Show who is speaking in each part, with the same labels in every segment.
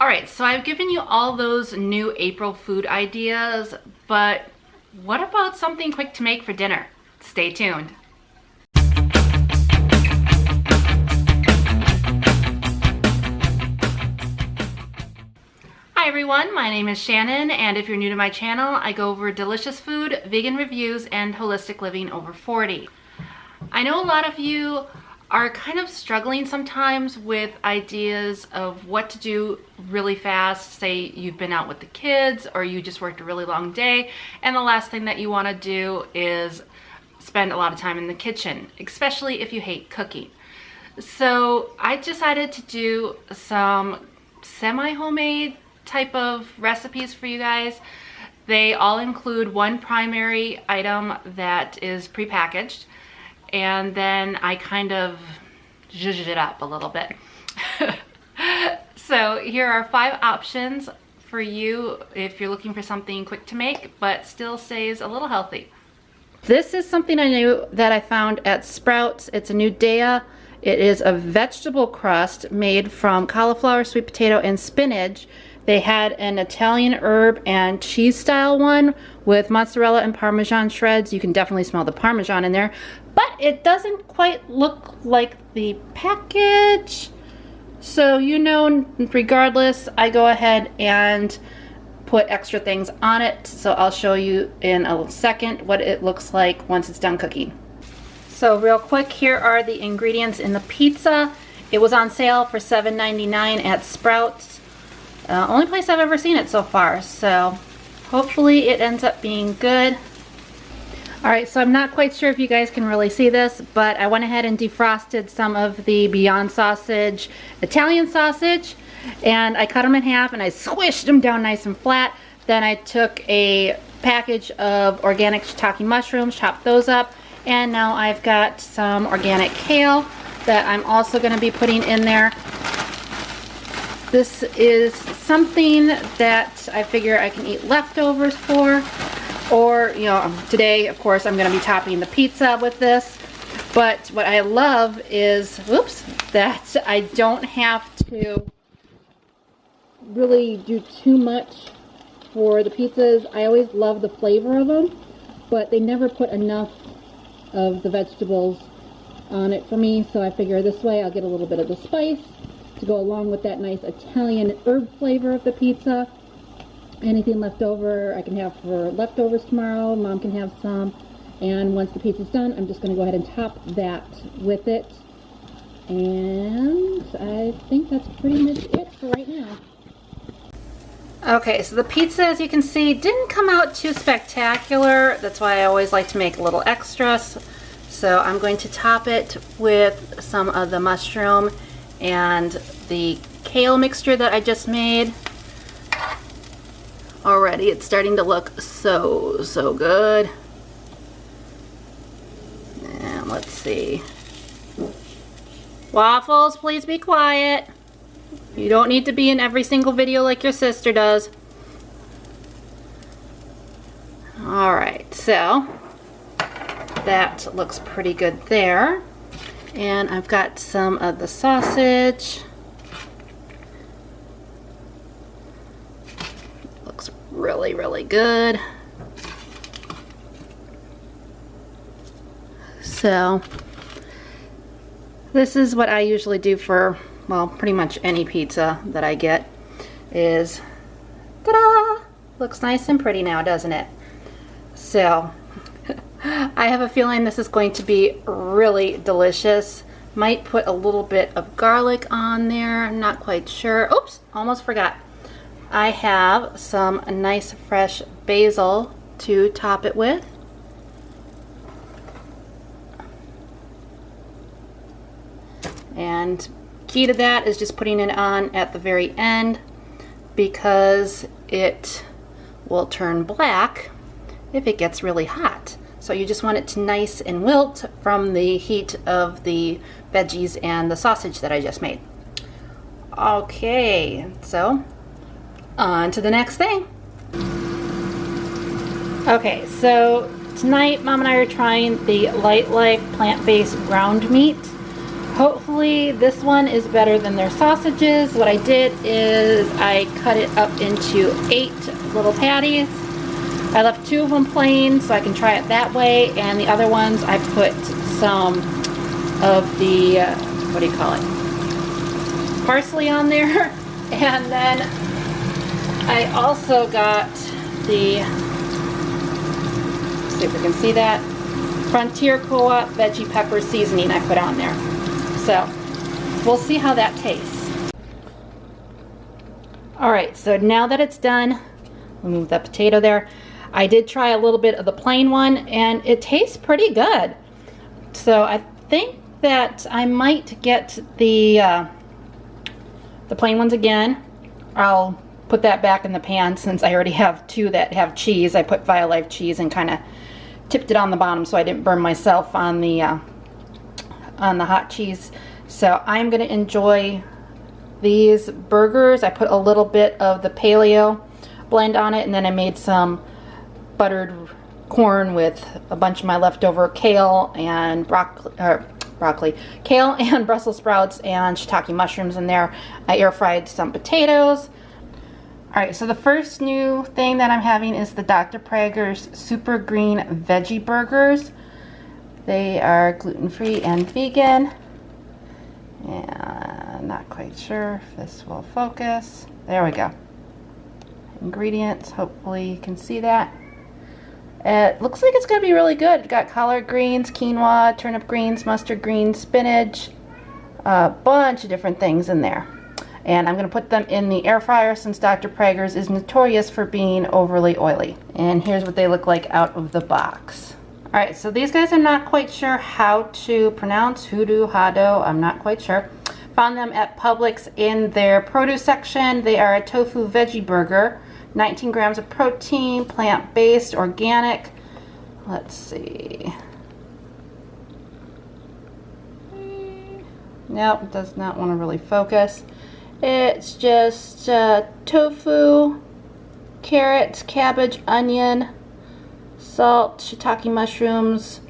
Speaker 1: All right, so I've given you all those new April food ideas, but what about something quick to make for dinner? Stay tuned. Hi everyone, my name is Shannon, and if you're new to my channel, I go over delicious food, vegan reviews, and holistic living over 40. I know a lot of you are kind of struggling sometimes with ideas of what to do really fast. Say you've been out with the kids or you just worked a really long day, and the last thing that you want to do is spend a lot of time in the kitchen, especially if you hate cooking. So I decided to do some semi-homemade type of recipes for you guys. They all include one primary item that is prepackaged, and then I kind of zhuzh it up a little bit. So here are 5 options for you if you're looking for something quick to make but still stays a little healthy. This is something I knew that I found at Sprouts. It's a new Daiya. It is a vegetable crust made from cauliflower, sweet potato, and spinach. They had an Italian herb and cheese style one with mozzarella and Parmesan shreds. You can definitely smell the Parmesan in there, but it doesn't quite look like the package. So, you know, regardless, I go ahead and put extra things on it. So I'll show you in a second what it looks like once it's done cooking. So real quick, here are the ingredients in the pizza. It was on sale for $7.99 at Sprouts. Only place I've ever seen it so far, so hopefully it ends up being good. Alright, so I'm not quite sure if you guys can really see this, but I went ahead and defrosted some of the Beyond Sausage Italian sausage, and I cut them in half and I squished them down nice and flat. Then I took a package of organic shiitake mushrooms, chopped those up, and now I've got some organic kale that I'm also going to be putting in there. This is something that I figure I can eat leftovers for, or, you know, today, of course, I'm going to be topping the pizza with this. But what I love is, whoops, that I don't have to really do too much for the pizzas. I always love the flavor of them, but they never put enough of the vegetables on it for me, so I figure this way I'll get a little bit of the spice to go along with that nice Italian herb flavor of the pizza. Anything left over I can have for leftovers tomorrow. Mom can have some, and once the pizza's done, I'm just going to go ahead and top that with it, and I think that's pretty much it for right now. Okay, so the pizza, as you can see, didn't come out too spectacular. That's why I always like to make a little extras. So I'm going to top it with some of the mushroom and the kale mixture that I just made. Already it's starting to look so good. And let's see. Waffles, please be quiet. You don't need to be in every single video like your sister does. Alright, so that looks pretty good there. And I've got some of the sausage. Looks really good. So this is what I usually do for, well, pretty much any pizza that I get is, ta-da! Looks nice and pretty now, doesn't it? So I have a feeling this is going to be really delicious. Might put a little bit of garlic on there. I'm not quite sure. Oops, almost forgot. I have some nice fresh basil to top it with. And key to that is just putting it on at the very end, because it will turn black if it gets really hot. So you just want it to nice and wilt from the heat of the veggies and the sausage that I just made. Okay, so on to the next thing. Okay, so tonight Mom and I are trying the Lightlife plant-based ground meat. Hopefully this one is better than their sausages. What I did is I cut it up into 8 little patties. I left 2 of them plain so I can try it that way, and the other ones I put some of the, what do you call it, parsley on there. And then I also got the, let's see if we can see that, Frontier Co-op veggie pepper seasoning I put on there. So we'll see how that tastes. Alright, so now that it's done, we'll move that potato there. I did try a little bit of the plain one and it tastes pretty good. So I think that I might get the plain ones again. I'll put that back in the pan since I already have 2 that have cheese. I put Violife cheese and kind of tipped it on the bottom so I didn't burn myself on the hot cheese. So I'm going to enjoy these burgers. I put a little bit of the paleo blend on it, and then I made some buttered corn with a bunch of my leftover kale and kale and Brussels sprouts and shiitake mushrooms in there. I air fried some potatoes. Alright, so the first new thing that I'm having is the Dr. Praeger's Super Green Veggie Burgers. They are gluten-free and vegan. And not quite sure if this will focus. There we go. Ingredients, hopefully you can see that. It looks like it's going to be really good. We've got collard greens, quinoa, turnip greens, mustard greens, spinach, a bunch of different things in there. And I'm going to put them in the air fryer since Dr. Praeger's is notorious for being overly oily. And here's what they look like out of the box. Alright, so these guys I'm not quite sure how to pronounce. Hodo, Hodo, I'm not quite sure. Found them at Publix in their produce section. They are a tofu veggie burger. 19 grams of protein, plant-based, organic. Let's see. Nope, it does not want to really focus. It's just tofu, carrots, cabbage, onion, salt, shiitake mushrooms,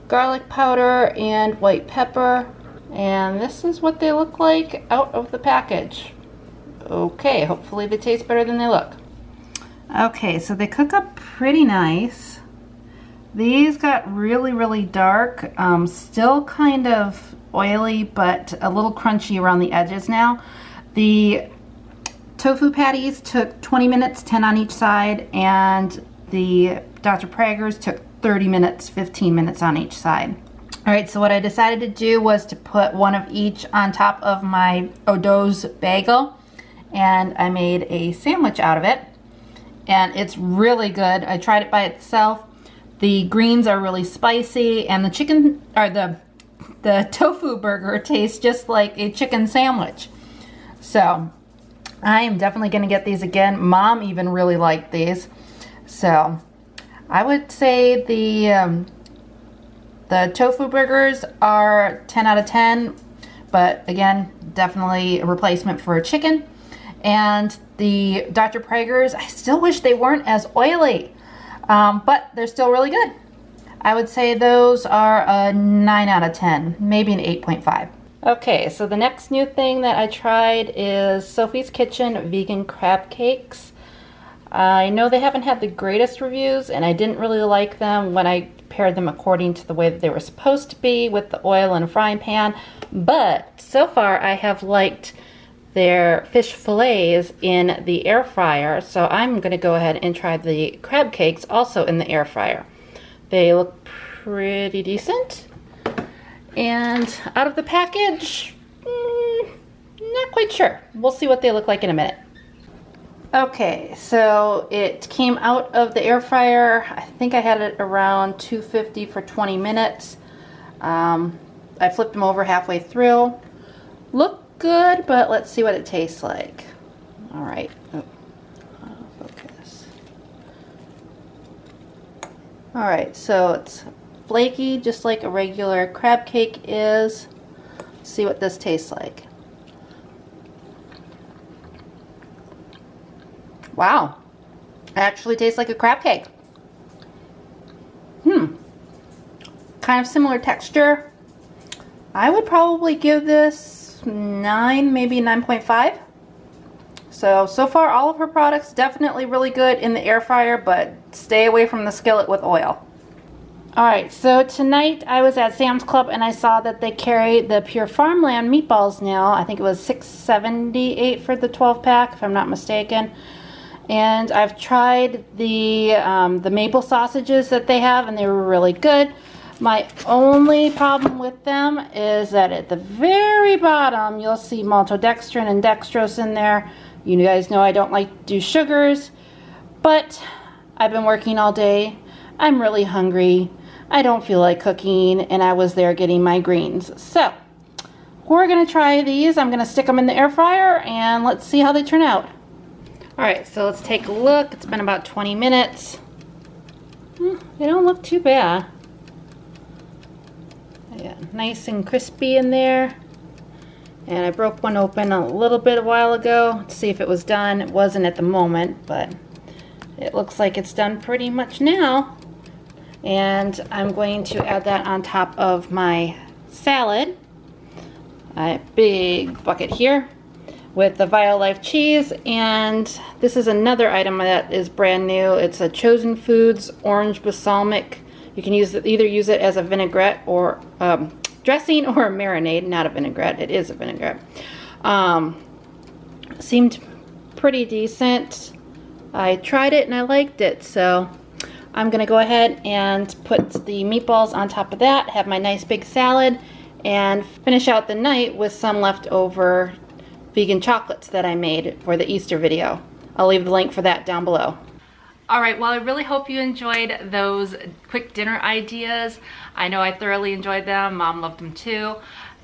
Speaker 1: garlic powder, and white pepper. And this is what they look like out of the package. Okay, hopefully they taste better than they look. Okay, so they cook up pretty nice. These got really, really dark. Still kind of oily, but a little crunchy around the edges now. The tofu patties took 20 minutes, 10 on each side, and the Dr. Praeger's took 30 minutes, 15 minutes on each side. Alright, so what I decided to do was to put one of each on top of my Hodo's bagel, and I made a sandwich out of it. And it's really good. I tried it by itself. The greens are really spicy, and the chicken, or the tofu burger tastes just like a chicken sandwich. So I am definitely going to get these again. Mom even really liked these. So I would say the tofu burgers are 10 out of 10, but again, definitely a replacement for a chicken. And the Dr. Praeger's, I still wish they weren't as oily, but they're still really good. I would say those are a 9 out of 10, maybe an 8.5. Okay, so the next new thing that I tried is Sophie's Kitchen vegan crab cakes. I know they haven't had the greatest reviews, and I didn't really like them when I prepared them according to the way that they were supposed to be with the oil and frying pan, but so far I have liked their fish fillets in the air fryer, so I'm going to go ahead and try the crab cakes also in the air fryer. They look pretty decent. And out of the package, not quite sure. We'll see what they look like in a minute. Okay, so it came out of the air fryer. I think I had it around 250 for 20 minutes. I flipped them over halfway through. Look good, but let's see what it tastes like. All right. Oh, focus. All right, so it's flaky, just like a regular crab cake is. Let's see what this tastes like. Wow, it actually tastes like a crab cake. Kind of similar texture. I would probably give this 9, maybe 9.5. So far all of her products definitely really good in the air fryer, but stay away from the skillet with oil. Alright, so tonight I was at Sam's Club and I saw that they carry the Pure Farmland meatballs now. I think it was $6.78 for the 12 pack, if I'm not mistaken. And I've tried the maple sausages that they have, and they were really good. My only problem with them is that at the very bottom you'll see maltodextrin and dextrose in there. You guys know I don't like to do sugars, but I've been working all day. I'm really hungry. I don't feel like cooking, and I was there getting my greens. So we're gonna try these. I'm gonna stick them in the air fryer and let's see how they turn out. All right, so let's take a look. It's been about 20 minutes. They don't look too bad. Yeah, nice and crispy in there. And I broke one open a little bit a while ago to see if it was done. It wasn't at the moment, but it looks like it's done pretty much now. And I'm going to add that on top of my salad. A big bucket here with the Violife cheese, and this is another item that is brand new. It's a Chosen Foods Orange Balsamic. You can either use it as a vinaigrette or dressing or a marinade. Not a vinaigrette, it is a vinaigrette. Seemed pretty decent. I tried it and I liked it, so I'm gonna go ahead and put the meatballs on top of that, have my nice big salad, and finish out the night with some leftover vegan chocolates that I made for the Easter video. I'll leave the link for that down below. Alright, well I really hope you enjoyed those quick dinner ideas. I know I thoroughly enjoyed them. Mom loved them too.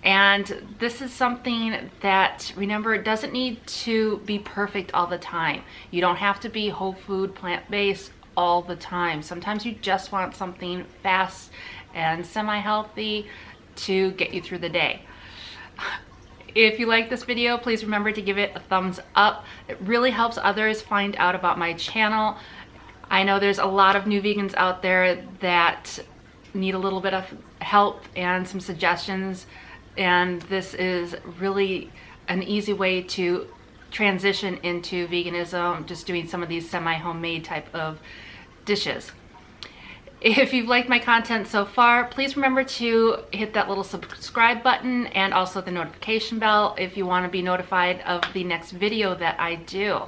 Speaker 1: And this is something that, remember, it doesn't need to be perfect all the time. You don't have to be whole food, plant-based all the time. Sometimes you just want something fast and semi-healthy to get you through the day. If you like this video, please remember to give it a thumbs up. It really helps others find out about my channel. I know there's a lot of new vegans out there that need a little bit of help and some suggestions, and this is really an easy way to transition into veganism, just doing some of these semi-homemade type of dishes. If you've liked my content so far, please remember to hit that little subscribe button and also the notification bell if you want to be notified of the next video that I do.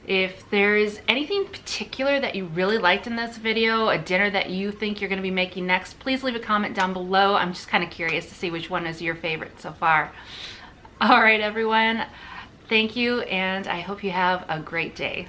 Speaker 1: If there's anything particular that you really liked in this video, a dinner that you think you're going to be making next, please leave a comment down below. I'm just kind of curious to see which one is your favorite so far. All right, everyone. Thank you, and I hope you have a great day.